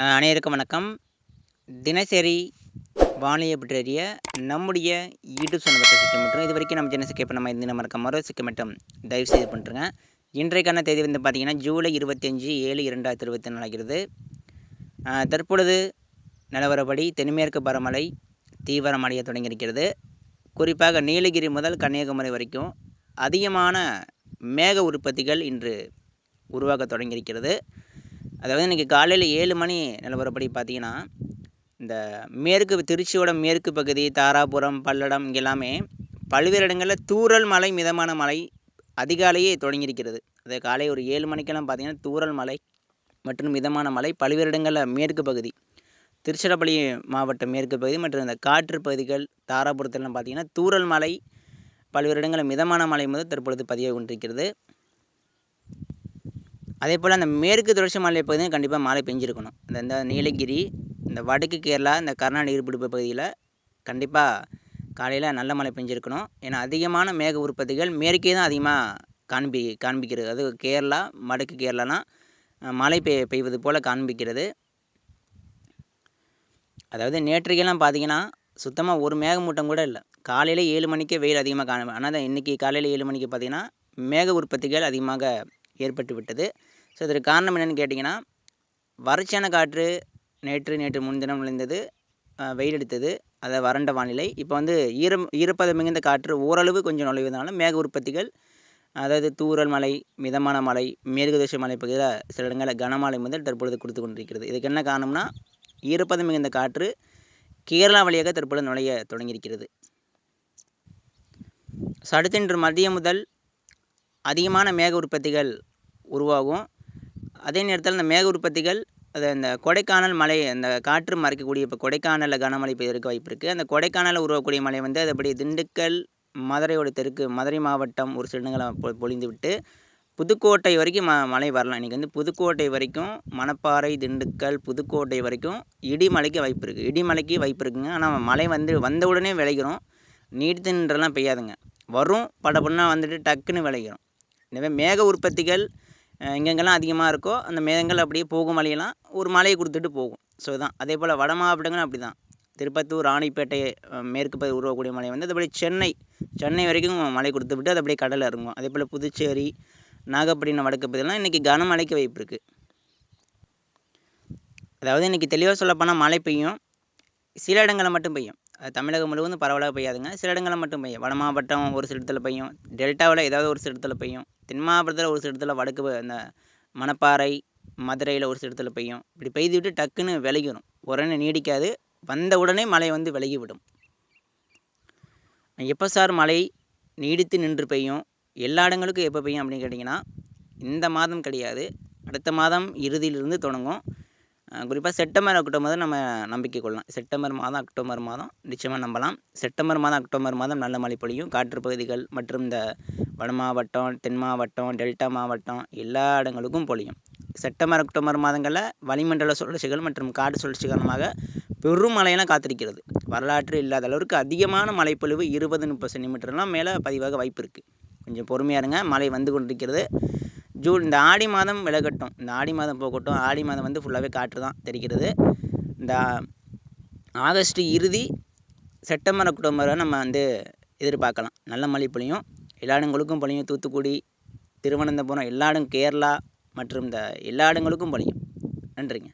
அனைவருக்கும் வணக்கம். தினசரி வானிலையை பற்றிய நம்முடைய யூடியூப் சேனல் பற்றி சிக்க மற்றும் இது வரைக்கும் நம்ம சேனல் சிக்க நம்ம இந்த மறக்க மறு சிக்க மட்டும் தயவு செய்து பண்ணுறேங்க. இன்றைக்கான தேதி வந்து பார்த்தீங்கன்னா ஜூலை 25/7/2024 ஆகிறது. தற்பொழுது நிலவரப்படி தென்மேற்கு பருவமழை தீவிரமடைய தொடங்கியிருக்கிறது. குறிப்பாக நீலகிரி முதல் கன்னியாகுமரி வரைக்கும் அதிகமான மேக உற்பத்திகள் இன்று உருவாக தொடங்கியிருக்கிறது. அதாவது இன்றைக்கி காலையில் 7 மணி நிலவரப்படி பார்த்தீங்கன்னா இந்த திருச்சியோட மேற்கு பகுதி, தாராபுரம், பல்லடம் இங்கெல்லாமே பல்வேறு இடங்களில் தூறல் மழை, மிதமான மழை அதிகாலையே தொடங்கியிருக்கிறது. அது காலை ஒரு 7 மணிக்கெல்லாம் பார்த்தீங்கன்னா தூறல் மழை மற்றும் மிதமான மழை பல்வேறு இடங்களில் மேற்கு பகுதி, திருச்சிராப்பள்ளி மாவட்டம் மேற்கு பகுதி மற்றும் இந்த காற்று பகுதிகள் தாராபுரத்திலாம் பார்த்தீங்கன்னா தூறல் மழை, பல்வேறு இடங்களில் மிதமான மழை முதல் தற்பொழுது பதிவாகி கொண்டிருக்கிறது. அதே போல் அந்த மேற்கு தொடர்ச்சி மலை பகுதியும் கண்டிப்பாக மழை பெஞ்சிருக்கணும். இந்த நீலகிரி, இந்த வடக்கு கேரளா, இந்த கர்நாடக நீர்பிடிப்பு பகுதியில் கண்டிப்பாக காலையில் நல்ல மழை பெஞ்சிருக்கணும். ஏன்னா அதிகமான மேக உற்பத்திகள் மேற்கே தான் அதிகமாக காண்பிக்கிறது. அது கேரளா, வடக்கு கேரளாலாம் மழை பெய்வது போல் காண்பிக்கிறது. அதாவது நேற்றைக்கெல்லாம் பார்த்தீங்கன்னா சுத்தமாக ஒரு மேகமூட்டம் கூட இல்லை. காலையில் 7 மணிக்கே வெயில் அதிகமாக காணும். ஆனால் இன்றைக்கி காலையில் 7 மணிக்கு பார்த்தீங்கன்னா மேக உற்பத்திகள் அதிகமாக ஏற்பட்டு விட்டது. ஸோ இதற்கு காரணம் என்னென்னு கேட்டிங்கன்னா வறட்சியான காற்று நேற்று முன்தினம் விளைந்தது, வெயில் அடித்தது, அதை வறண்ட வானிலை. இப்போ வந்து ஈரப்பதம் மிகுந்த காற்று ஓரளவு கொஞ்சம் நுழைவதனால மேக உற்பத்திகள், அதாவது தூறல் மழை, மிதமான மழை, மேற்கு தொடர்ச்சி மலை பகுதியில் சில இடங்களில் கனமழை முதல் தற்பொழுது கொடுத்து கொண்டிருக்கிறது. இதுக்கு என்ன காரணம்னா ஈரப்பதம் மிகுந்த காற்று கேரளா வழியாக தற்பொழுது நுழைய தொடங்கியிருக்கிறது. ஸோ அடுத்து இன்று மதியம் முதல் அதிகமான மேக உற்பத்திகள் உருவாகும். அதே நேரத்தில் இந்த மேக உற்பத்திகள் இந்த கொடைக்கானல் மலை, அந்த காற்று மறைக்கக்கூடிய இப்போ கொடைக்கானலில் கனமழை பெய்வதற்கு வாய்ப்பு இருக்குது. அந்த கொடைக்கானலில் உருவாக்கக்கூடிய மழை வந்து அது அப்படி திண்டுக்கல், மதுரையோட தெற்கு மதுரை மாவட்டம் ஒரு சில இடங்களை பொழிந்து விட்டு புதுக்கோட்டை வரைக்கும் மழை வரலாம். இன்றைக்கி வந்து புதுக்கோட்டை வரைக்கும், மணப்பாறை, திண்டுக்கல், புதுக்கோட்டை வரைக்கும் இடிமலைக்கு வாய்ப்பு இருக்குது. இடிமலைக்கு வாய்ப்பு இருக்குங்க. ஆனால் மழை வந்த உடனே விளைகிறோம், நீடித்து நின்றெல்லாம் பெய்யாதுங்க. வரும் படப்படனா வந்துட்டு டக்குன்னு விளைகிறோம். எனவே மேக உற்பத்திகள் எங்கெங்கெல்லாம் அதிகமாக இருக்கோ அந்த மேகங்கள் அப்படியே போகும் மழையெல்லாம் ஒரு மழையை கொடுத்துட்டு போகும். ஸோ தான் அதே போல் வட மாவட்டங்களும் அப்படி தான். திருப்பத்தூர், ராணிப்பேட்டை மேற்கு பகுதி உருவக்கூடிய மழை வந்து அதுபடி சென்னை வரைக்கும் மழை கொடுத்து விட்டு அது அப்படியே கடலில் இறங்கும். அதே போல் புதுச்சேரி, நாகப்பட்டினம் வடக்கு பகுதியெல்லாம் இன்றைக்கி கனமழைக்கு வாய்ப்பு இருக்குது. அதாவது இன்றைக்கி தெளிவாக சொல்லப்போனால் மழை பெய்யும், சில இடங்களில் மட்டும் பெய்யும். தமிழகம் முழுவதும் பரவலாக பெய்யாதுங்க, சில இடங்களில் மட்டும் பெய்யும். வட மாவட்டம் ஒரு சில இடத்துல பெய்யும், டெல்டாவில் ஏதாவது ஒரு சில இடத்துல பெய்யும், தென் மாவட்டத்தில் ஒரு சில இடத்துல, வடக்கு இந்த மணப்பாறை, மதுரையில் ஒரு சில இடத்துல பெய்யும். இப்படி பெய்து விட்டு டக்குன்னு விலகிடும், உடனே நீடிக்காது, வந்த உடனே மழை வந்து விலகிவிடும். எப்போ சார் மழை நீடித்து நின்று பெய்யும், எல்லா இடங்களுக்கும் எப்போ பெய்யும் அப்படின்னு கேட்டிங்கன்னா இந்த மாதம் கிடையாது, அடுத்த மாதம் இறுதியிலிருந்து தொடங்கும். குறிப்பாக செப்டம்பர், அக்டோபர் நம்ம நம்பிக்கை கொள்ளலாம். செப்டம்பர் மாதம், அக்டோபர் மாதம் நிச்சயமாக நம்பலாம். செப்டம்பர் மாதம், அக்டோபர் மாதம் நல்ல மழை பொழியும். காற்று பகுதிகள் மற்றும் இந்த வட மாவட்டம், தென் மாவட்டம், டெல்டா மாவட்டம் எல்லா இடங்களுக்கும் பொழியும். செப்டம்பர், அக்டோபர் மாதங்களில் வளிமண்டல சுழற்சிகள் மற்றும் காற்று சுழற்சி காரணமாக பெரும் மழையெல்லாம் காத்திருக்கிறது. வரலாற்று இல்லாத அளவிற்கு அதிகமான மழைப்பொழிவு 20-30 சென்டிமீட்டர்லாம் மேலே பதிவாக வாய்ப்பு இருக்குது. கொஞ்சம் பொறுமையாக இருங்க, மழை வந்து கொண்டிருக்கிறது. இந்த ஆடி மாதம் விலகட்டும், இந்த ஆடி மாதம் போகட்டும். ஆடி மாதம் வந்து ஃபுல்லாகவே காற்று தான் தெரிகிறது. இந்த ஆகஸ்ட் இறுதி, செப்டம்பர், அக்டோபரை நம்ம வந்து எதிர்பார்க்கலாம். நல்ல மழை பொழியும், எல்லா இடங்களுக்கும் பொழியும். தூத்துக்குடி, திருவனந்தபுரம் எல்லா இடம், கேரளா மற்றும் இந்த எல்லா இடங்களுக்கும் பொழியும். நன்றிங்க.